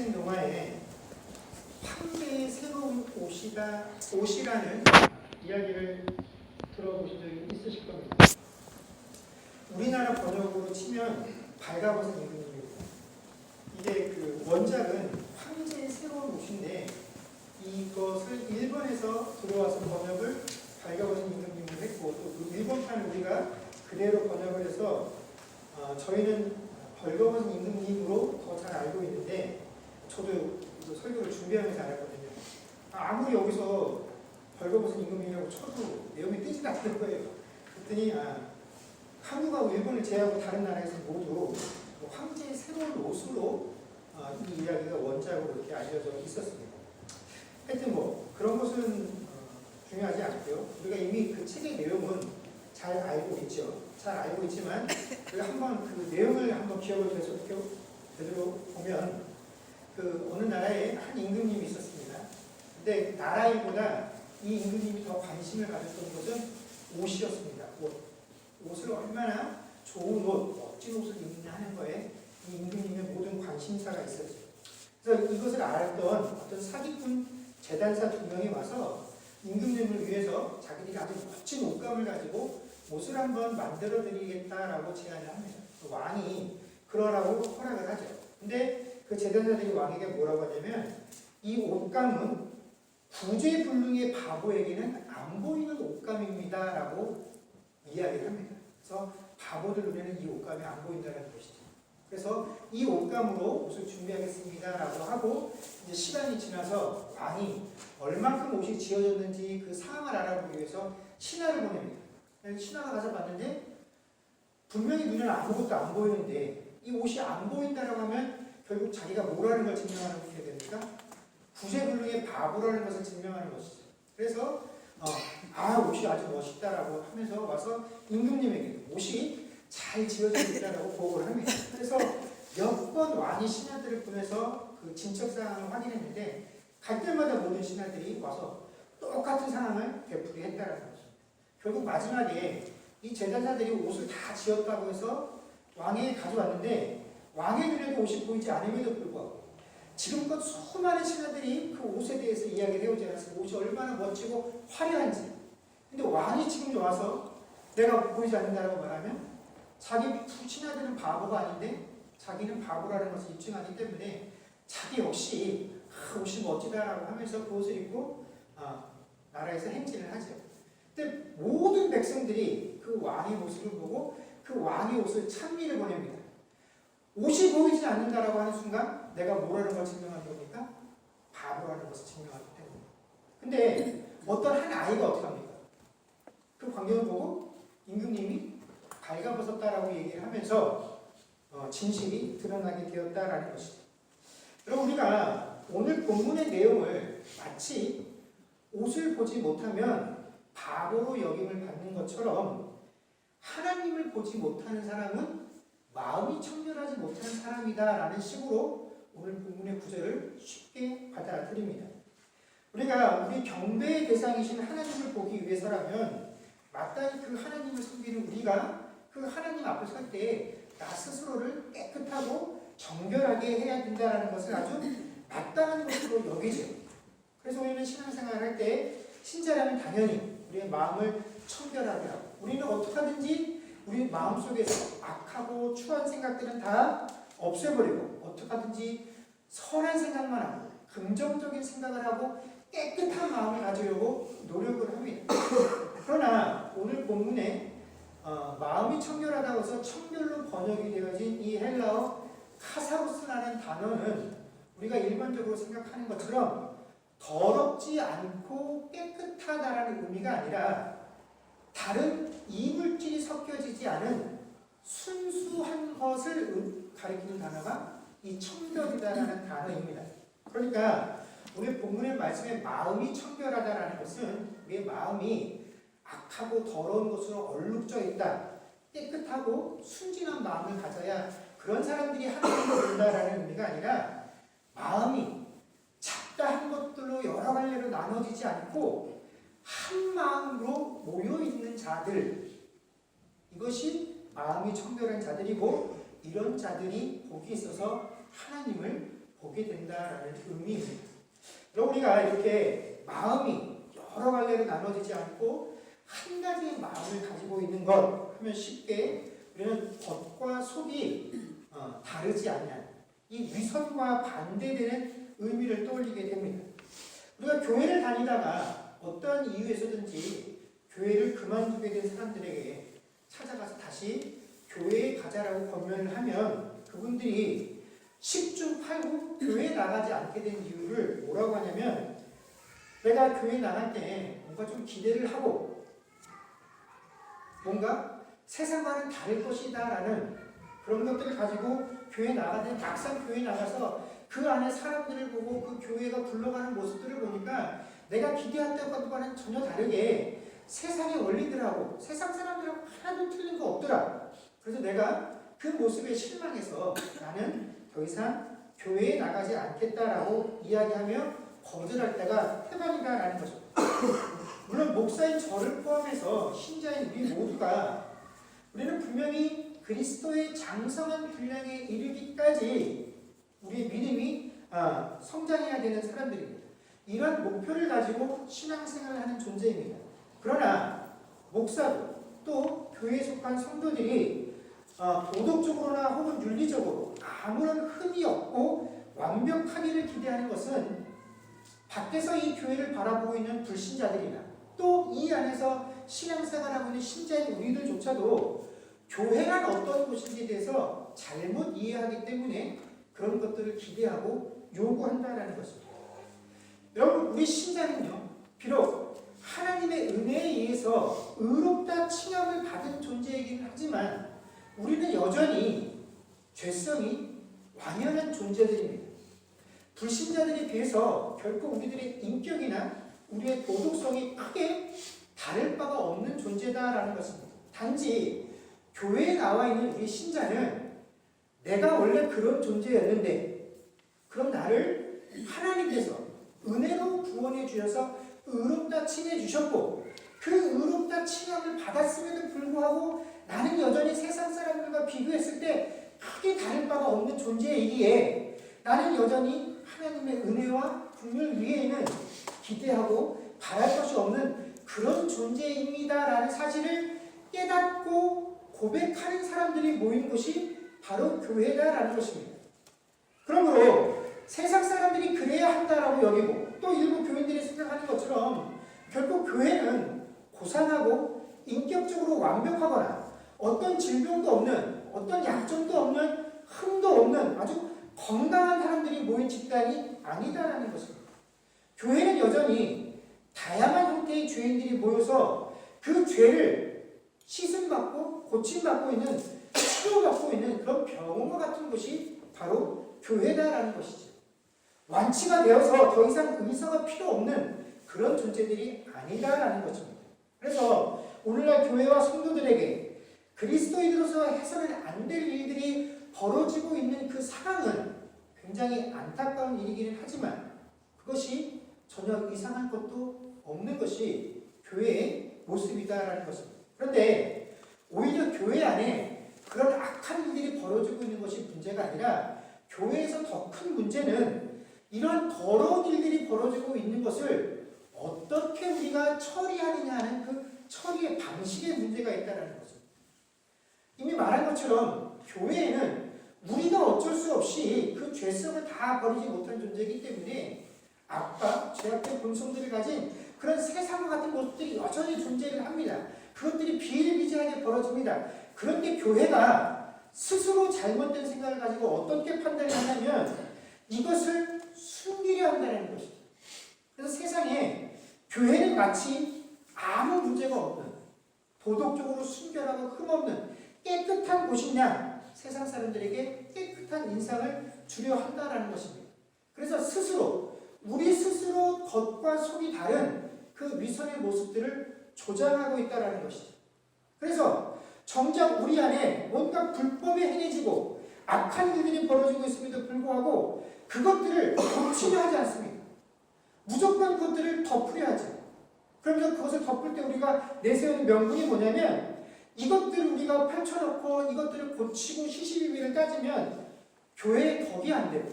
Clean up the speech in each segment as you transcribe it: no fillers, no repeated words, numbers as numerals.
텍슨 동화에 황제의 새로운 옷이라는 이야기를 들어보신 적이 있으실 겁니다. 우리나라 번역으로 치면 발가벗은 임금님입니다. 이게 그 원작은 황제의 새로운 옷인데 이것을 일본에서 들어와서 번역을 발가벗은 임금님으로 했고 또 그 일본판을 우리가 그대로 번역을 해서 저희는 벌거벗은 임금님으로 더 잘 알고 있는데 저도 설교를 준비하면서 알았거든요. 아무리 여기서 벌거벗은 임금님이라고 쳐도 내용이 뜨지가 않는 거예요. 그랬더니 한국하고 일본을 제외하고 다른 나라에서 모두 황제의 새로운 옷으로 이 이야기가 원작으로 이렇게 알려져 있었습니다. 하여튼 그런 것은 중요하지 않고요. 우리가 이미 그 책의 내용은 잘 알고 있죠. 잘 알고 있지만 우리가 한번 그 내용을 한번 기억을 되돌아보면 그 어느 나라에 한 임금님이 있었습니다. 근데 나라일보다 이 임금님이 더 관심을 가졌던 것은 옷이었습니다. 옷을 얼마나 좋은 옷, 멋진 옷을 입느냐 하는 거에 이 임금님의 모든 관심사가 있었죠. 그래서 이것을 알았던 어떤 사기꾼 재단사 2명이 와서 임금님을 위해서 자기들이 아주 멋진 옷감을 가지고 옷을 한번 만들어 드리겠다라고 제안을 합니다. 왕이 그러라고 허락을 하죠. 근데 그 재단사들이 왕에게 뭐라고 하냐면 이 옷감은 구제불능의 바보에게는 안 보이는 옷감입니다 라고 이야기를 합니다. 그래서 바보들 눈에는 이 옷감이 안 보인다는 것이죠. 그래서 이 옷감으로 옷을 준비하겠습니다 라고 하고 이제 시간이 지나서 왕이 얼만큼 옷이 지어졌는지 그 상황을 알아보기 위해서 신하를 보냅니다. 신하가 가서 봤는데 분명히 눈에는 아무것도 안 보이는데 이 옷이 안 보인다라고 하면 결국 자기가 뭐라는 걸 증명하는 게 됩니까? 구제불능의 바보라는 것을 증명하는 것이죠. 그래서 옷이 아주 멋있다라고 하면서 와서 임금님에게 옷이 잘 지어져 있다라고 보고를 합니다. 그래서 몇 번 왕이 신하들을 보내서 그 진척 상황을 확인했는데 갈 때마다 모든 신하들이 와서 똑같은 상황을 되풀이했다라는 거죠. 결국 마지막에 이 제단사들이 옷을 다 지었다고 해서 왕에게 가져왔는데 왕의 눈에도 옷이 보이지 않음에도 불구하고 지금껏 수많은 신하들이 그 옷에 대해서 이야기를 해오지 않았어요. 옷이 얼마나 멋지고 화려한지. 근데 왕이 지금 와서 내가 보이지 않는다라고 말하면 자기 신하들은 바보가 아닌데 자기는 바보라는 것을 입증하기 때문에 자기 역시 옷이 멋지다라고 하면서 그 옷을 입고 나라에서 행진을 하죠. 근데 모든 백성들이 그 왕의 모습을 보고 그 왕의 옷을 찬미를 보냅니다. 옷이 보이지 않는다라고 하는 순간 내가 뭐라는 걸 증명하는 겁니까? 바보라는 것을 증명하기 때문에. 근데 어떤 한 아이가 어떻게 합니까? 그 광경을 보고 임금님이 발가벗었다라고 얘기를 하면서 진실이 드러나게 되었다라는 것이죠. 여러분 우리가 오늘 본문의 내용을 마치 옷을 보지 못하면 바보로 여김을 받는 것처럼 하나님을 보지 못하는 사람은 마음이 청결하지 못한 사람이다라는 식으로 오늘 본문의 구절을 쉽게 받아들입니다. 우리가 우리 경배의 대상이신 하나님을 보기 위해서라면 마땅히 그 하나님을 섬기는 우리가 그 하나님 앞에 설 때 나 스스로를 깨끗하고 정결하게 해야 된다는 것을 아주 마땅한 것으로 여기죠. 그래서 우리는 신앙생활을 할 때 신자라면 당연히 우리의 마음을 청결하게 하고 우리는 어떻게 하든지 우리 마음속에서 악하고 추한 생각들은 다 없애버리고 어떻게 하든지 선한 생각만 하고 긍정적인 생각을 하고 깨끗한 마음을 가지려고 노력을 합니다. 그러나 오늘 본문에 마음이 청결하다고 해서 청결로 번역이 되어진 이 헬라어 카사로스라는 단어는 우리가 일반적으로 생각하는 것처럼 더럽지 않고 깨끗하다라는 의미가 아니라 다른 이물질이 섞여지지 않은 순수한 것을 가리키는 단어가 이 청결이다라는 단어입니다. 그러니까 오늘 본문의 말씀에 마음이 청결하다라는 것은 우리의 마음이 악하고 더러운 것으로 얼룩져 있다. 깨끗하고 순진한 마음을 가져야 그런 사람들이 하나님을 본다라는 의미가 아니라 마음이 잡다한 것들로 여러 갈래로 나눠지지 않고 한 마음으로 모여있는 자들, 이것이 마음이 청결한 자들이고 이런 자들이 복이 있어서 하나님을 보게 된다라는 의미입니다. 그럼 우리가 이렇게 마음이 여러 갈래로 나눠지지 않고 한 가지의 마음을 가지고 있는 것 하면 쉽게 우리는 겉과 속이 다르지 않는 이 위선과 반대되는 의미를 떠올리게 됩니다. 우리가 교회를 다니다가 어떠한 이유에서든지 교회를 그만두게 된 사람들에게 찾아가서 다시 교회에 가자라고 권면을 하면 그분들이 10중 8구 교회에 나가지 않게 된 이유를 뭐라고 하냐면 내가 교회 나갈 때 뭔가 좀 기대를 하고 뭔가 세상과는 다를 것이다 라는 그런 것들을 가지고 교회 나가는데 막상 교회 나가서 그 안에 사람들을 보고 그 교회가 굴러가는 모습들을 보니까 내가 기대했던 것과는 전혀 다르게 세상의 원리들하고 세상 사람들하고 하나도 틀린 거 없더라. 그래서 내가 그 모습에 실망해서 나는 더 이상 교회에 나가지 않겠다라고 이야기하며 거절할 때가 태반이다라는 거죠. 물론 목사인 저를 포함해서 신자인 우리 모두가 우리는 분명히 그리스도의 장성한 분량에 이르기까지 우리의 믿음이 성장해야 되는 사람들입니다. 이런 목표를 가지고 신앙생활을 하는 존재입니다. 그러나 목사도 또 교회에 속한 성도들이 도덕적으로나 혹은 윤리적으로 아무런 흠이 없고 완벽하기를 기대하는 것은 밖에서 이 교회를 바라보고 있는 불신자들이나 또 이 안에서 신앙생활하고 있는 신자인 우리들조차도 교회란 어떤 곳인지에 대해서 잘못 이해하기 때문에 그런 것들을 기대하고 요구한다는 것입니다. 여러분, 우리 신자는요, 비록 하나님의 은혜에 의해서 의롭다 칭함을 받은 존재이긴 하지만 우리는 여전히 죄성이 완연한 존재들입니다. 불신자들에 비해서 결코 우리들의 인격이나 우리의 도덕성이 크게 다를 바가 없는 존재다라는 것입니다. 단지 교회에 나와 있는 우리 신자는 내가 원래 그런 존재였는데 그럼 나를 하나님께서 은혜로 구원해 주셔서 의롭다 칭해 주셨고 그 의롭다 칭함을 받았음에도 불구하고 나는 여전히 세상 사람들과 비교했을 때 크게 다를 바가 없는 존재이기에 나는 여전히 하나님의 은혜와 긍휼 위에는 기대하고 바랄 것이 없는 그런 존재입니다라는 사실을 깨닫고 고백하는 사람들이 모인 곳이 바로 교회다라는 것입니다. 그러므로 세상 사람들이 그래야 한다라고 여기고 또 일부 교인들이 생각하는 것처럼 결국 교회는 고상하고 인격적으로 완벽하거나 어떤 질병도 없는 어떤 약점도 없는 흠도 없는 아주 건강한 사람들이 모인 집단이 아니다라는 것입니다. 교회는 여전히 다양한 형태의 죄인들이 모여서 그 죄를 씻음받고 고침받고 있는 치료받고 있는 그런 병원과 같은 곳이 바로 교회다라는 것이죠. 완치가 되어서 더 이상 의사가 필요 없는 그런 존재들이 아니다라는 것입니다. 그래서 오늘날 교회와 성도들에게 그리스도인으로서 해서는 안 될 일들이 벌어지고 있는 그 상황은 굉장히 안타까운 일이기는 하지만 그것이 전혀 이상한 것도 없는 것이 교회의 모습이다라는 것입니다. 그런데 오히려 교회 안에 그런 악한 일들이 벌어지고 있는 것이 문제가 아니라 교회에서 더 큰 문제는 이런 더러운 일들이 벌어지고 있는 것을 어떻게 우리가 처리하느냐 하는 그 처리의 방식에 문제가 있다는 것입니다. 이미 말한 것처럼 교회에는 우리가 어쩔 수 없이 그 죄성을 다 버리지 못한 존재이기 때문에 악과 죄악된 본성들을 가진 그런 세상과 같은 모습들이 여전히 존재를 합니다. 그것들이 비일비재하게 벌어집니다. 그런데 교회가 스스로 잘못된 생각을 가지고 어떻게 판단을 하냐면 이것을 숨기려 한다는 것이죠. 그래서 세상에 교회는 마치 아무 문제가 없는 도덕적으로 순결하고 흠없는 깨끗한 곳이냐 세상 사람들에게 깨끗한 인상을 주려 한다는 것입니다. 그래서 우리 스스로 겉과 속이 다른 그 위선의 모습들을 조장하고 있다는 것이죠. 그래서 정작 우리 안에 뭔가 불법이 행해지고 악한 일들이 벌어지고 있음에도 불구하고 그것들을 고치려 하지 않습니다. 무조건 그것들을 덮으려 하죠. 그러면서 그것을 덮을 때 우리가 내세우는 명분이 뭐냐면 이것들을 우리가 펼쳐놓고 이것들을 고치고 시시비비를 따지면 교회에 덕이 안 되고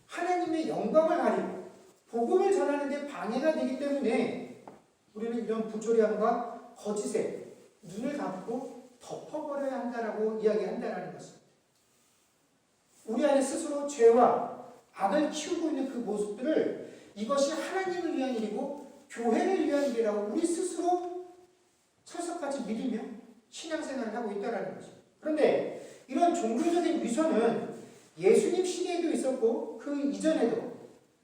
하나님의 영광을 가리고 복음을 전하는 데 방해가 되기 때문에 우리는 이런 부조리함과 거짓에 눈을 감고 덮어버려야 한다라고 이야기한다는 것입니다. 우리 안에 스스로 죄와 악을 키우고 있는 그 모습들을 이것이 하나님을 위한 일이고 교회를 위한 일이라고 우리 스스로 철석같이 믿으며 신앙생활을 하고 있다는 것입니다. 그런데 이런 종교적인 위선은 예수님 시대에도 있었고 그 이전에도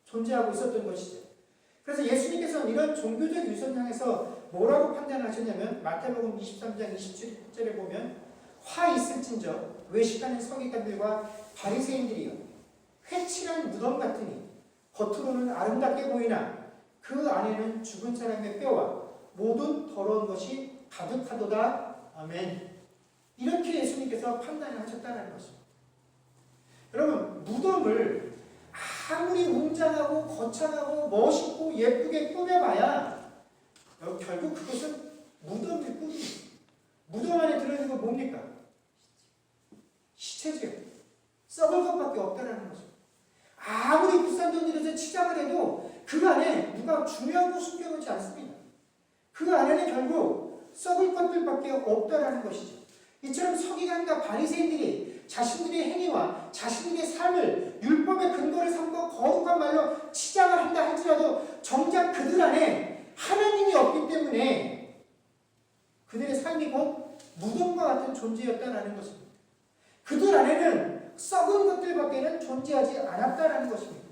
존재하고 있었던 것이죠. 그래서 예수님께서는 이런 종교적 위선 향해서 뭐라고 판단하셨냐면 마태복음 23장 27절에 보면 화 있을진저 외식하는 서기관들과 바리새인들이여 회칠한 무덤 같으니 겉으로는 아름답게 보이나 그 안에는 죽은 사람의 뼈와 모든 더러운 것이 가득하도다. 아멘. 이렇게 예수님께서 판단을 하셨다는 것입니다. 여러분, 무덤을 아무리 웅장하고 거창하고 멋있고 예쁘게 꾸며봐야 결국 그것은 무덤일 뿐입니다. 무덤 안에 들어있는 건 뭡니까? 시체죠. 썩을 것밖에 없다는 것입니다. 아무리 비싼 돈 들여서 치장을 해도 그 안에 누가 중요한 거 숨겨놓지 않습니다. 그 안에는 결국 썩을 것들밖에 없다라는 것이죠. 이처럼 서기관과 바리새인들이 자신들의 행위와 자신들의 삶을 율법의 근거를 삼고 거룩한 말로 치장을 한다 할지라도 정작 그들 안에 하나님이 없기 때문에 그들의 삶이 곧 무덤과 같은 존재였다라는 것입니다. 그들 안에는 썩은 것들밖에는 존재하지 않았다라는 것입니다.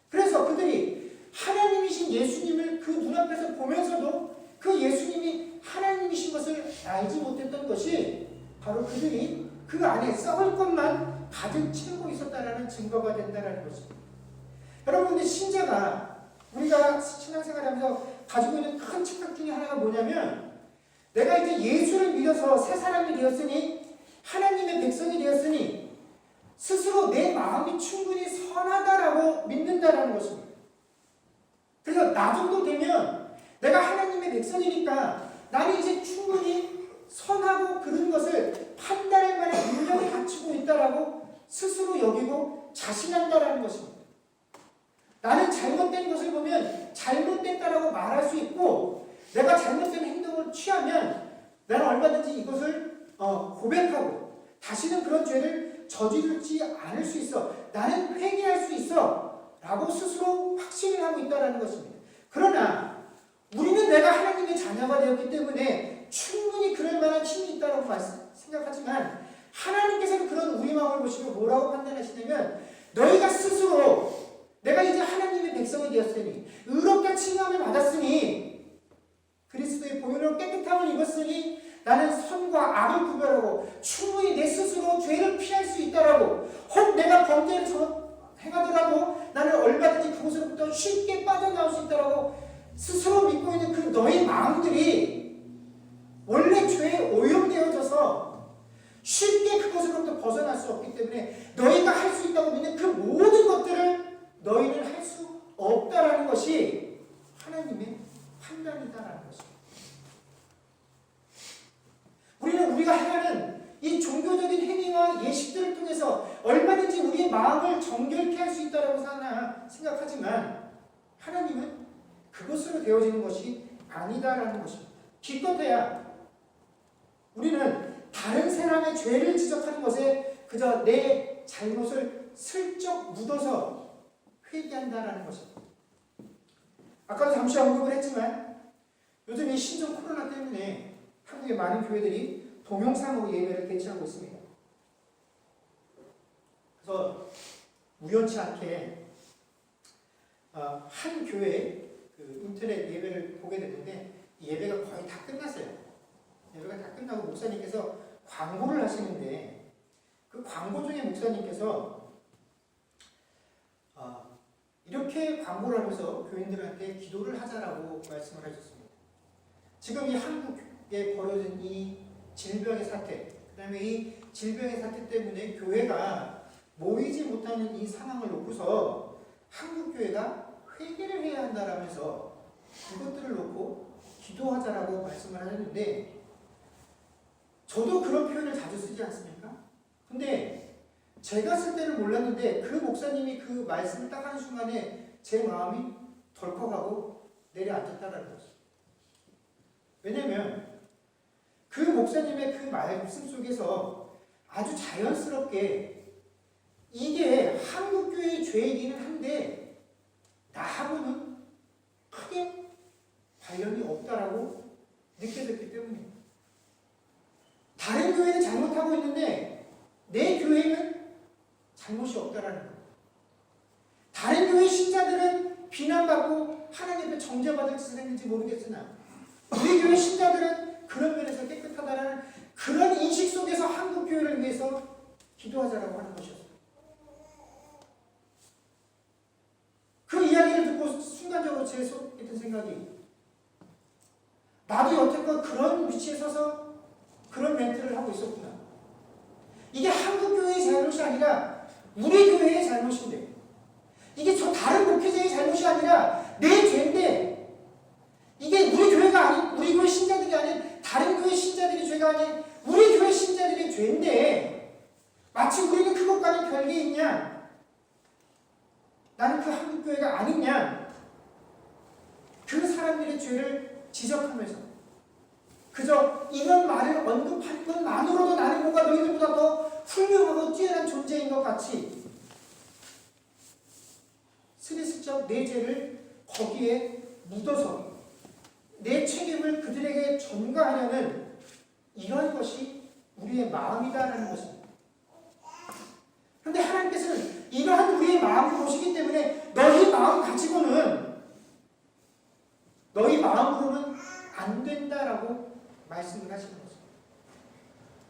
그래서 그들이 하나님이신 예수님을 그 눈앞에서 보면서도 그 예수님이 하나님이신 것을 알지 못했던 것이 바로 그들이 그 안에 썩을 것만 가득 채우고 있었다라는 증거가 된다는 것입니다. 여러분, 근데 신자가 우리가 신앙생활하면서 가지고 있는 큰 착각 중에 하나가 뭐냐면 내가 이제 예수를 믿어서 새 사람이 되었으니 하나님의 백성이 되었으니 스스로 내 마음이 충분히 선하다라고 믿는다라는 것입니다. 그래서 나 정도 되면 내가 하나님의 백성이니까 나는 이제 충분히 선하고 그런 것을 판단할 만한 능력을 갖추고 있다라고 스스로 여기고 자신한다라는 것입니다. 나는 잘못된 것을 보면 잘못됐다라고 말할 수 있고 내가 잘못된 행동을 취하면 나는 얼마든지 이것을 고백하고 다시는 그런 죄를 저지르지 않을 수 있어. 나는 회개할 수 있어. 라고 스스로 확신을 하고 있다는 것입니다. 그러나 우리는 내가 하나님의 자녀가 되었기 때문에 충분히 그럴 만한 힘이 있다고 생각하지만 하나님께서는 그런 우리 마음을 보시고 뭐라고 판단하시냐면 너희가 스스로 내가 이제 하나님의 백성이 되었으니 의롭다 칭함을 받았으니 그리스도의 보혈로 깨끗함을 입었으니 나는 선과 악을 구별하고 충분히 내 스스로 죄를 피할 수 있다라고 혹 내가 범죄를 행하더라도 나는 얼마든지 그곳으로부터 쉽게 빠져나올 수 있다라고 스스로 믿고 있는 그 너의 마음들이 원래 죄에 오염되어져서 쉽게 그것으로부터 벗어날 수 없기 때문에 너희가 할 수 있다고 믿는 그 모든 것들을 너희는 할 수 없다라는 것이 하나님의 판단이다라는 것입니다. 우리는 우리가 행하는 이 종교적인 행위와 예식들을 통해서 얼마든지 우리의 마음을 정결케 할 수 있다고 생각하지만 하나님은 그것으로 되어지는 것이 아니다라는 것입니다. 기껏해야 우리는 다른 사람의 죄를 지적하는 것에 그저 내 잘못을 슬쩍 묻어서 회개한다라는 것입니다. 아까도 잠시 언급을 했지만 요즘 이 신종 코로나 때문에 한국의 많은 교회들이 동영상으로 예배를 개최하고 있습니다. 그래서 우연치 않게 한 교회 그 인터넷 예배를 보게 됐는데 예배가 거의 다 끝났어요. 예배가 다 끝나고 목사님께서 광고를 하시는데 그 광고 중에 목사님께서 이렇게 광고를 하면서 교인들한테 기도를 하자라고 말씀을 하셨습니다. 지금 이 한국에 벌어진 이 질병의 사태, 그 다음에 이 질병의 사태 때문에 교회가 모이지 못하는 이 상황을 놓고서 한국교회가 회개를 해야 한다라면서 그것들을 놓고 기도하자라고 말씀을 하셨는데 저도 그런 표현을 자주 쓰지 않습니까? 근데 제가 쓸 때는 몰랐는데 그 목사님이 그 말씀을 딱 하는 순간에 제 마음이 덜컥하고 내려앉았다는 거죠. 왜냐면 그 목사님의 그 말씀 속에서 아주 자연스럽게 이게 한국교회의 죄이기는 한데 나하고는 크게 관련이 없다라고 느껴졌기 때문입니다. 다른 교회는 잘못하고 있는데 내 교회는 잘못이 없다라는 거예요. 다른 교회 신자들은 비난받고 하나님 앞에 정죄받을 짓을 했는지 모르겠으나 우리 교회 신자들은 그런 면에서 깨끗하다라는 그런 인식 속에서 한국 교회를 위해서 기도하자라고 하는 것이었어요. 그 이야기를 듣고 순간적으로 제 속에 든 생각이 나도 여태껏 그런 위치에 서서 그런 멘트를 하고 있었구나. 이게 한국 교회의 잘못이 아니라 우리 교회의 잘못인데 이게 저 다른 목회자의 잘못이 아니라 내 죄인데 이게 우리 교회가 아닌 우리 교회 신자들이 아닌 다른 교회 신자들의 죄가 아닌 우리 교회 신자들의 죄인데 마치 우리는 그것과는 별개 있냐? 나는 그 한국 교회가 아니냐? 그 사람들의 죄를 지적하면서 그저 이런 말을 언급하는 것만으로도 나는 뭔가 너희들보다 더 훌륭하고 뛰어난 존재인 것 같이 스리슬쩍 내 죄를 거기에 묻어서 내 책임을 그들에게 전가하려는 이런 것이 우리의 마음이다라는 것입니다. 그런데 하나님께서는 이러한 우리의 마음을 보시기 때문에 너희 마음 가지고는 너희 마음으로는 안 된다라고 말씀을 하시는 거죠.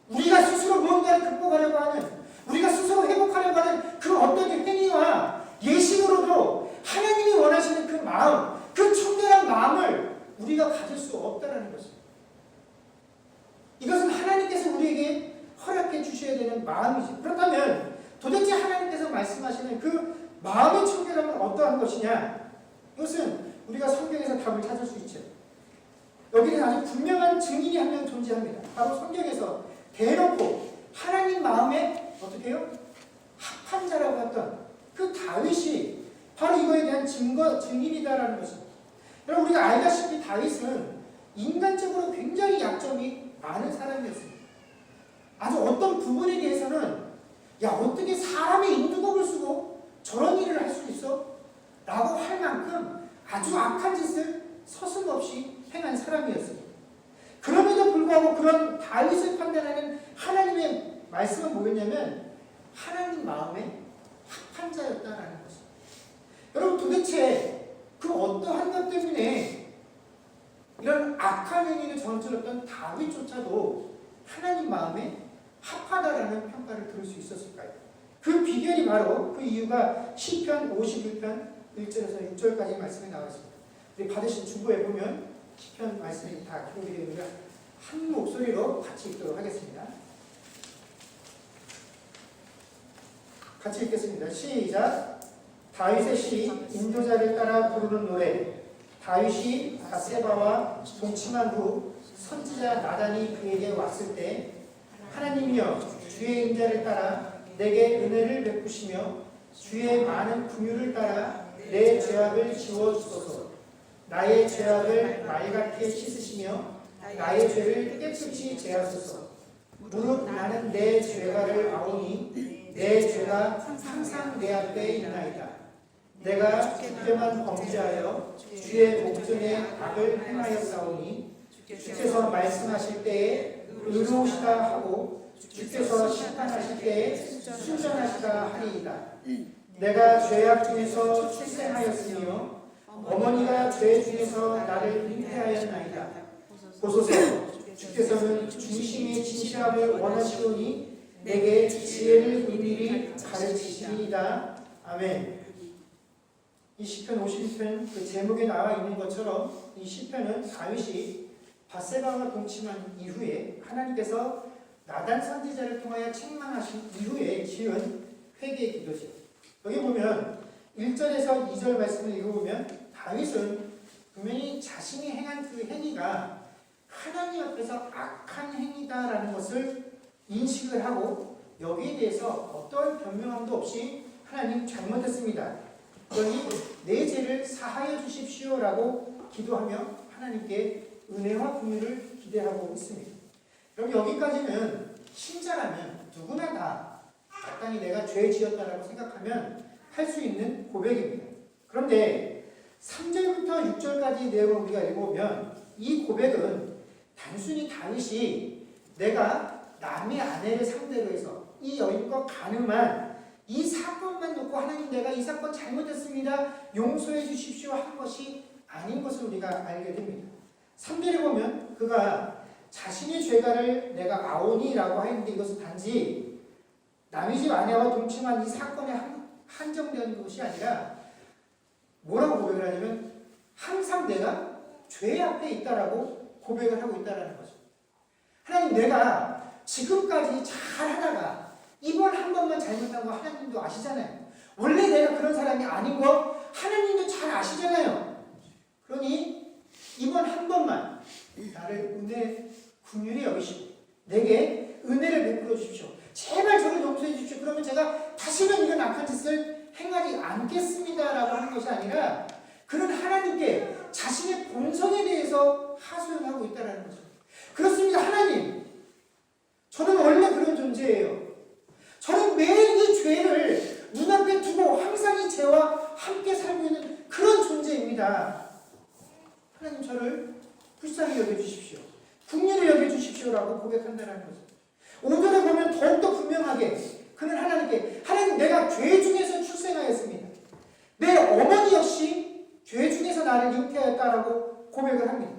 우리가 스스로 무언가를 극복하려고 하는 우리가 스스로 회복하려고 하는 그 어떤 행위와 예식으로도 하나님이 원하시는 그 마음, 그 청결한 마음을 우리가 가질 수 없다라는 것입니다. 이것은 하나님께서 우리에게 허락해 주셔야 되는 마음이지. 그렇다면 도대체 하나님께서 말씀하시는 그 마음의 청결함은 어떠한 것이냐? 이것은 우리가 성경에서 답을 찾을 수 있죠. 여기는 아주 분명한 증인이 한 명 존재합니다. 바로 성경에서 대놓고 하나님 마음에 어떻게 해요? 합한 자라고 했던 그 다윗이 바로 이거에 대한 증인이다라는 것입니다. 여러분 우리가 알다시피 다윗은 인간적으로 굉장히 약점이 많은 사람이었습니다. 아주 어떤 부분에 대해서는 야 어떻게 사람의 인두겁을 쓰고 저런 일을 할 수 있어? 라고 할 만큼 아주 악한 짓을 서슴없이 행한 사람이었습니다. 그럼에도 불구하고 그런 다윗을 판단하는 하나님의 말씀은 뭐였냐면 하나님 마음에 합한 자였다라는 것입니다. 여러분 도대체 그 어떠한 것 때문에 이런 악한 행위를 저질렀던 다윗조차도 하나님 마음에 합하다라는 평가를 들을 수 있었을까요? 그 비결이 바로 그 이유가 시편 51편 1절에서 6절까지 말씀이 나와 있습니다. 우리 받으신 주보에 보면 시편 말씀이 다 기록이 되어 있는데 한 목소리로 같이 읽도록 하겠습니다. 같이 읽겠습니다. 시작. 다윗의 시 인도자를 따라 부르는 노래. 다윗이 밧세바와 동침한 후 선지자 나단이 그에게 왔을 때 하나님이여 주의 인자를 따라 내게 은혜를 베푸시며 주의 많은 긍휼을 따라 내 죄악을 지워주소서. 나의 죄악을 말같이 씻으시며 나의 죄를 깨끗이 제하소서. 무릇 나는 내 죄가를 아오니 내 죄가 항상 내 앞에 있나이다. 내가 주께만 범죄하여 주의 목전에 악을 행하였사오니 주께서 말씀하실 때에 의로우시다 하고 주께서 심판하실 때에 순전하시다 하리이다. 내가 죄악 중에서 출생하였으며 어머니가 죄 중에서 나를 잉태하였나이다. 보소서 주께서는 중심의 진실함을 원하시오니 내게 지혜를 은밀히 가르치시리이다. 아멘. 이 시편 52편 그 제목에 나와 있는 것처럼 이 시편은 다윗이 밧세바와 동침한 이후에 하나님께서 나단 선지자를 통하여 책망하신 이후에 지은 회개의 기도죠. 여기 보면 1절에서 2절 말씀을 읽어보면 다윗은 분명히 자신이 행한 그 행위가 하나님 앞에서 악한 행위다라는 것을 인식을 하고 여기에 대해서 어떠한 변명함도 없이 하나님 잘못했습니다. 그러니 내 죄를 사하여 주십시오라고 기도하며 하나님께 은혜와 긍휼을 기대하고 있습니다. 그럼 여기까지는 신자라면 누구나 다 마땅히 내가 죄 지었다라고 생각하면 할 수 있는 고백입니다. 그런데 3절부터 6절까지 내용을 우리가 읽어보면 이 고백은 단순히 다윗이 내가 남의 아내를 상대로 해서 이 여인과 간음한 이 사건만 놓고 하나님 내가 이 사건 잘못했습니다. 용서해 주십시오 한 것이 아닌 것을 우리가 알게 됩니다. 3절에 보면 그가 자신의 죄가를 내가 아오니라고 하는데 이것은 단지 남의 집 아내와 동침한 이 사건에 한정된 것이 아니라 뭐라고 고백을 하냐면 항상 내가 죄 앞에 있다라고 고백을 하고 있다라는 거죠. 하나님 내가 지금까지 잘 하다가 이번 한 번만 잘못한 거 하나님도 아시잖아요. 원래 내가 그런 사람이 아닌 거 하나님도 잘 아시잖아요. 그러니 이번 한 번만 나를 은혜 긍휼히 여기시고 내게 은혜를 베풀어 주십시오. 제발 저를 용서해 주십시오. 그러면 제가 다시는 이런 악한 짓을 행하지 않겠습니다라고 하는 것이 아니라 그는 하나님께 자신의 본성에 대해서 하소연하고 있다는 거죠. 그렇습니다. 하나님, 저는 원래 그런 존재예요. 저는 매일 이 죄를 눈앞에 두고 항상 이 죄와 함께 살고 있는 그런 존재입니다. 하나님 저를 불쌍히 여겨주십시오. 긍휼히 여겨주십시오라고 고백한다는 거죠. 5절에 보면 더욱더 분명하게 그는 하나님께 하나님 내가 죄 중에서 출생하였습니다. 내 어머니 역시 죄 중에서 나를 잉태하였다라고 고백을 합니다.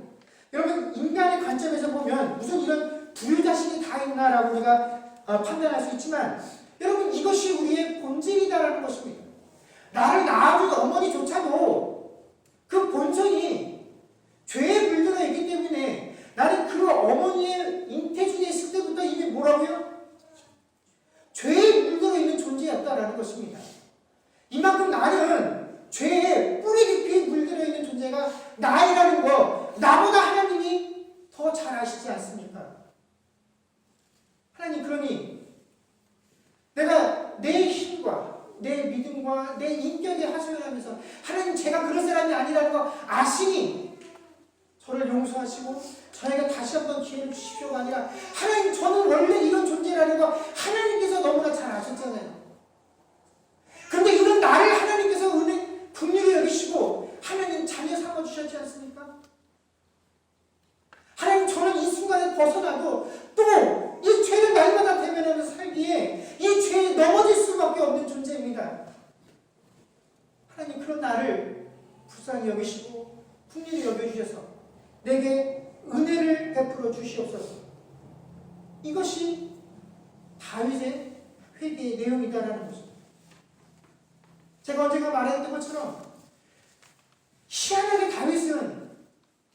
여러분 인간의 관점에서 보면 무슨 이런 불자식이 다 있나라고 우리가 판단할 수 있지만 여러분 이것이 우리의 본질이다라는 것입니다. 나를 낳아준 어머니조차도 그 본성이 죄에 물들어 있기 때문에 나는 그 어머니의 잉태 중에 있을 때부터 이미 뭐라고요? 죄에 물들어 있는 존재였다라는 것입니다. 이만큼 나는 죄에 뿌리 깊이 물들어 있는 존재가 나이라는 거 나보다 하나님이 더 잘 아시지 않습니까? 하나님 그러니 내가 내 힘과 내 믿음과 내 인격에 하소연하면서 하나님 제가 그런 사람이 아니라는 거 아시니 저를 용서하시고 저에게 다시 한번 기회를 주십시오가 아니라 하나님 저는 원래 이런 존재라는 거 하나님께서 너무나 잘 아셨잖아요. 그런데 이런 나를 하나님께서 은혜 긍휼히 여기시고 하나님 자녀 삼아주셨지 않습니까? 하나님 저는 이 순간에 벗어나도 또 이 죄를 날마다 대면하면서 살기에 이 죄에 넘어질 수밖에 없는 존재입니다. 하나님 그런 나를 불쌍히 여기시고 긍휼히 여겨주셔서 내게 은혜를 베풀어 주시옵소서. 이것이 다윗의 회개의 내용이다라는 것입니다. 제가 언젠가 말했던 것처럼 희한하게 다윗은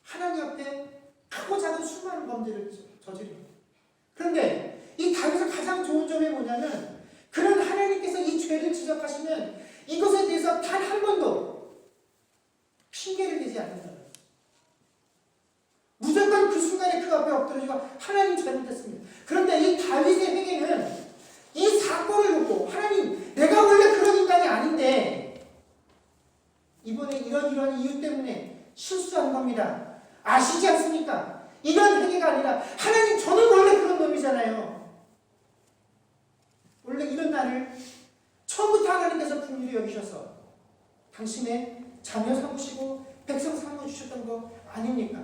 하나님 앞에 크고 작은 수많은 범죄를 저지릅니다. 그런데 이 다윗의 가장 좋은 점이 뭐냐면 그는 하나님께서 이 죄를 지적하시면 이것에 대해서 단 한 번도 핑계를 대지 않는다. 무조건 그 순간에 그 앞에 엎드려지고 하나님 잘못했습니다. 그런데 이 다윗의 회개는 이 사건을 놓고 하나님 내가 원래 그런 인간이 아닌데 이번에 이런 이유 때문에 실수한 겁니다. 아시지 않습니까? 이런 회개가 아니라 하나님 저는 원래 그런 놈이잖아요. 원래 이런 나를 처음부터 하나님께서 긍휼히 여기셔서 당신의 자녀 삼으시고 백성 삼아주셨던 거 아닙니까?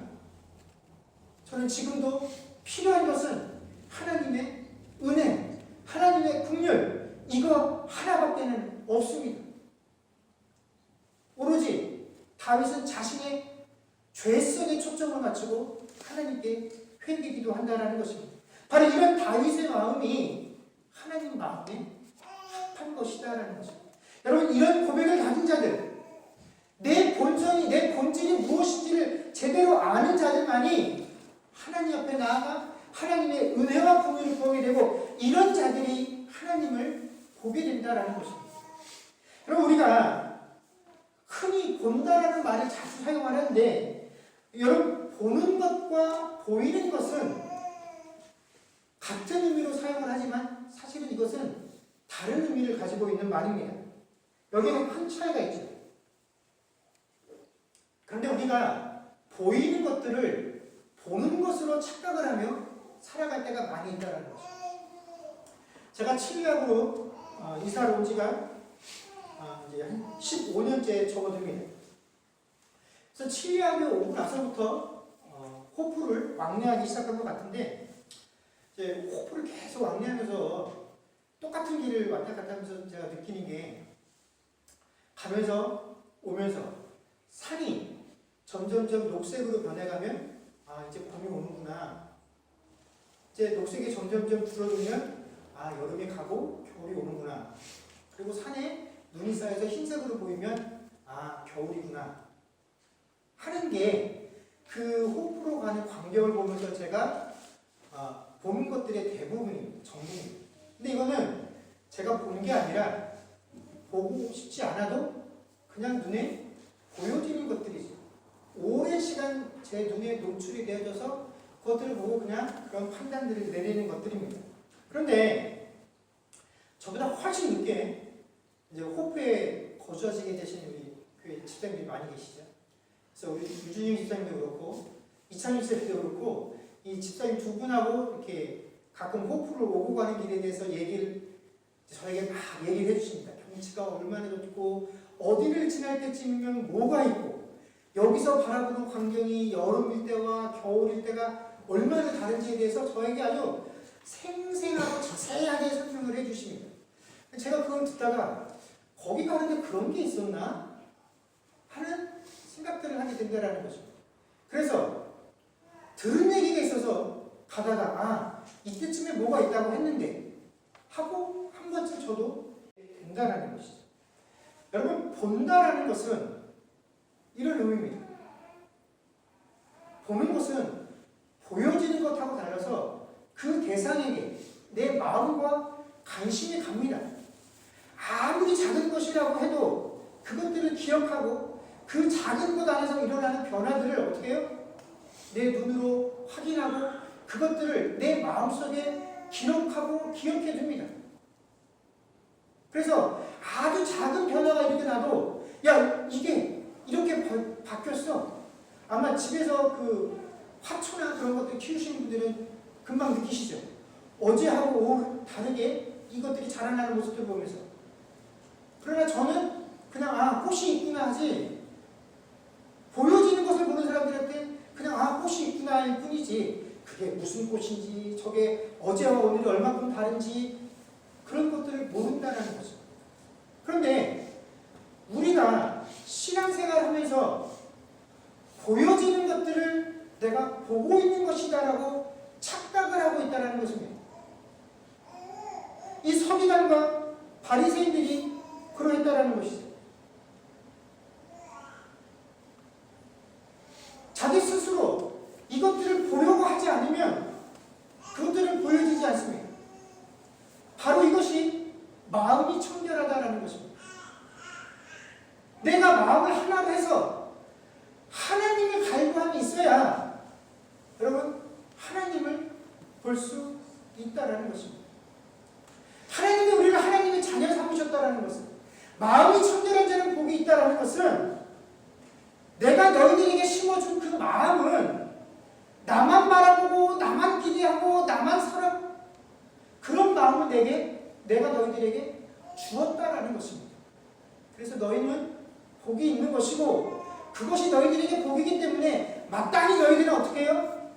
저는 지금도 필요한 것은 하나님의 은혜, 하나님의 긍휼 이거 하나밖에는 없습니다. 오로지 다윗은 자신의 죄 속에 초점을 맞추고 하나님께 회개기도 한다는 것입니다. 바로 이런 다윗의 마음이 하나님 마음에 합한 것이다라는 것입니다. 여러분 이런 고백을 가진 자들 내 본성이 내 본질이 무엇인지를 제대로 아는 자들만이 하나님 앞에 나아가 하나님의 은혜와 긍휼을 구하게 되고 이런 자들이 하나님을 보게 된다라는 것입니다. 여러분 우리가 흔히 본다라는 말을 자주 사용하는데 여러분 보는 것과 보이는 것은 같은 의미로 사용을 하지만 사실은 이것은 다른 의미를 가지고 있는 말입니다. 여기는 큰 차이가 있죠. 그런데 우리가 보이는 것들을 보는 것으로 착각을 하며 살아갈 때가 많이 있다는 거죠. 제가 칠리학으로 이사를 온 지가 이제 한 15년째 접어듭니다. 그래서 칠리학에 오고 나서부터 호프를 왕래하기 시작한 것 같은데, 이제 호프를 계속 왕래하면서 똑같은 길을 왔다 갔다 하면서 제가 느끼는 게, 가면서 오면서 산이 점점점 녹색으로 변해가면 이제 봄이 오는구나. 이제 녹색이 점점점 줄어들면 여름이 가고 겨울이 오는구나. 그리고 산에 눈이 쌓여서 흰색으로 보이면 겨울이구나 하는 게 그 호프로 가는 광경을 보면서 제가 보는 것들의 대부분이 전부입니다. 근데 이거는 제가 보는 게 아니라 보고 싶지 않아도 그냥 눈에 보여지는 것들이죠. 오랜 시간 제 눈에 노출이 되어져서 그것들을 보고 그냥 그런 판단들을 내리는 것들입니다. 그런데 저보다 훨씬 늦게 이제 호프에 거주하시게 되신 우리 교회 집사님들이 많이 계시죠. 그래서 우리 유준영 집사님도 그렇고 이창일 집사님도 그렇고 이 집사님 두 분하고 이렇게 가끔 호프를 오고 가는 길에 대해서 저에게 막 얘기를 해주십니다. 경치가 얼마나 좋고 어디를 지날 때쯤이면 뭐가 있고 여기서 바라보는 광경이 여름일 때와 겨울일 때가 얼마나 다른지에 대해서 저에게 아주 생생하고 자세하게 설명을 해주십니다. 제가 그걸 듣다가 거기 가는데 그런 게 있었나 하는 생각들을 하게 된다는 거죠. 그래서 들은 얘기가 있어서 가다가 이때쯤에 뭐가 있다고 했는데 하고 한 번쯤 저도 된다라는 것이죠. 여러분, 본다라는 것은 이런 의미입니다. 보는 것은 보여지는 것하고 달라서 그 대상에게 내 마음과 관심이 갑니다. 아무리 작은 것이라고 해도 그것들을 기억하고 그 작은 것 안에서 일어나는 변화들을 어떻게 해요? 내 눈으로 확인하고 그것들을 내 마음속에 기록하고 기억해 둡니다. 그래서 아주 작은 변화가 이렇게 나도 이게 이렇게 바뀌었어. 아마 집에서 그 화초나 그런 것들 키우시는 분들은 금방 느끼시죠. 어제하고 오늘 다르게 이것들이 자라나는 모습을 보면서. 그러나 저는 그냥 꽃이 있구나 하지, 보여지는 것을 보는 사람들한테 그냥 꽃이 있구나 할 뿐이지 그게 무슨 꽃인지 저게 어제와 오늘이 얼마큼 다른지 그런 것들을 모른다는 거죠. 그런데 우리가 신앙생활을 하면서 보여지는 것들을 내가 보고 있는 것이다라고 착각을 하고 있다는 것입니다. 이 서기관과 바리새인들이 그러했다는 것이죠. 자기 스스로 이것들을 보려고 하지 않으면 그것들은 보여지지 않습니다. 바로 이것이 마음이 청결하다라는 것입니다. 내가 마음을 하나로 해서 하나님을 갈구함이 있어야 여러분 하나님을 볼 수 있다라는 것입니다. 하나님이 우리를 하나님의 자녀 삼으셨다라는 것은, 마음이 청결한 자는 복이 있다라는 것은 내가 너희들에게 심어준 그 마음은 나만 바라보고 나만 기대하고 나만 살아 그런 마음을 내가 너희들에게 주었다라는 것입니다. 그래서 너희는 복이 있는 것이고 그것이 너희들에게 복이기 때문에 마땅히 너희들은 어떻게 해요?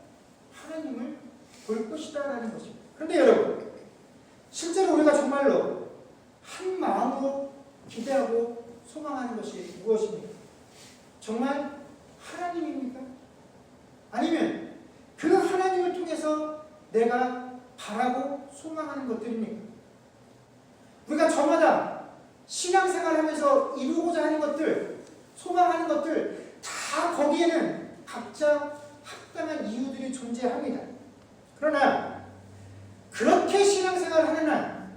하나님을 볼 것이다라는 것입니다. 그런데 여러분, 실제로 우리가 정말로 한 마음으로 기대하고 소망하는 것이 무엇입니까? 정말 하나님입니까? 아니면 그 하나님을 통해서 내가 바라고 소망하는 것들입니까? 우리가 저마다 신앙생활하면서 이루고자 하는 것들, 소망하는 것들 다 거기에는 각자 합당한 이유들이 존재합니다. 그러나 그렇게 신앙생활을 하는 한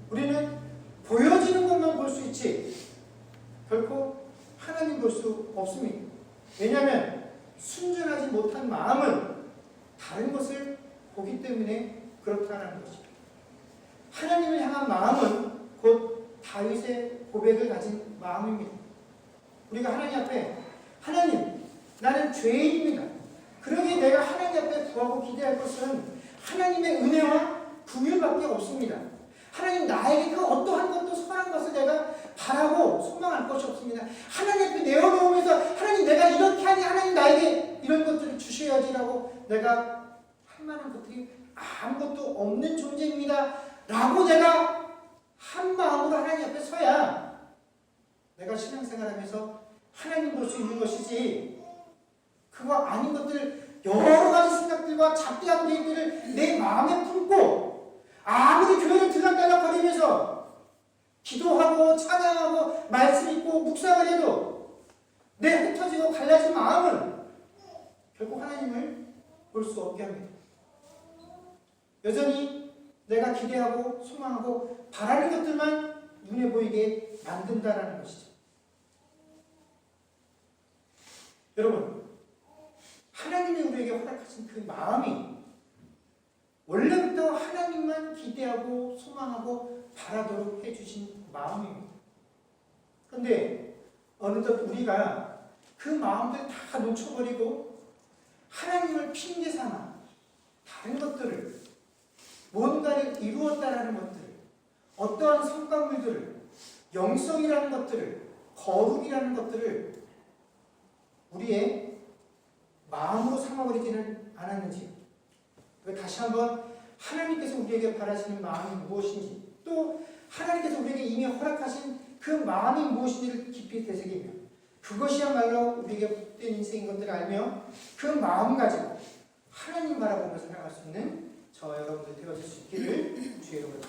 우리는 보여지는 것만 볼 수 있지 결코 하나님 볼 수 없습니다. 왜냐하면 순전하지 못한 마음은 다른 것을 보기 때문에 그렇다는 것입니다. 하나님을 향한 마음은 곧 다윗의 고백을 가진 마음입니다. 우리가 하나님 앞에 하나님, 나는 죄인입니다. 그러기에 내가 하나님 앞에 구하고 기대할 것은 하나님의 은혜와 긍휼밖에 없습니다. 하나님 나에게 그 어떠한 것도 선한 것을 내가 바라고 소망할 것이 없습니다. 하나님 앞에 내어놓으면서 하나님 내가 이렇게 하니 하나님 나에게 이런 것들을 주셔야지라고 내가 할 만한 것들이 아무것도 없는 존재입니다. 라고 내가 한 마음으로 하나님 앞에 서야 내가 신앙생활하면서 하나님 볼 수 있는 것이지, 그거 아닌 것들 여러 가지 생각들과 잡다한 계획들을 내 마음에 품고 아무리 교회를 들락달락거리면서 기도하고 찬양하고 말씀 읽고 묵상을 해도 내 흩어지고 갈라진 마음은 결국 하나님을 볼 수 없게 합니다. 여전히 내가 기대하고 소망하고 바라는 것들만 눈에 보이게 만든다라는 것이죠. 여러분, 하나님이 우리에게 허락하신 그 마음이 원래부터 하나님만 기대하고 소망하고 바라도록 해주신 마음입니다. 그런데 어느덧 우리가 그 마음들 다 놓쳐버리고 하나님을 핑계 삼아 다른 것들을, 뭔가를 이루었다라는 것들을, 어떠한 성과물들을, 영성이라는 것들을, 거룩이라는 것들을 우리의 마음으로 삼아버리지는 않았는지, 다시 한번 하나님께서 우리에게 바라시는 마음이 무엇인지, 또 하나님께서 우리에게 이미 허락하신 그 마음이 무엇인지를 깊이 되새기며 그것이야말로 우리에게 복된 인생인 것들을 알며 그 마음 가지고 하나님 바라보며 살아갈 수 있는 저 여러분들 되어질 수 있기를 주의 이름으로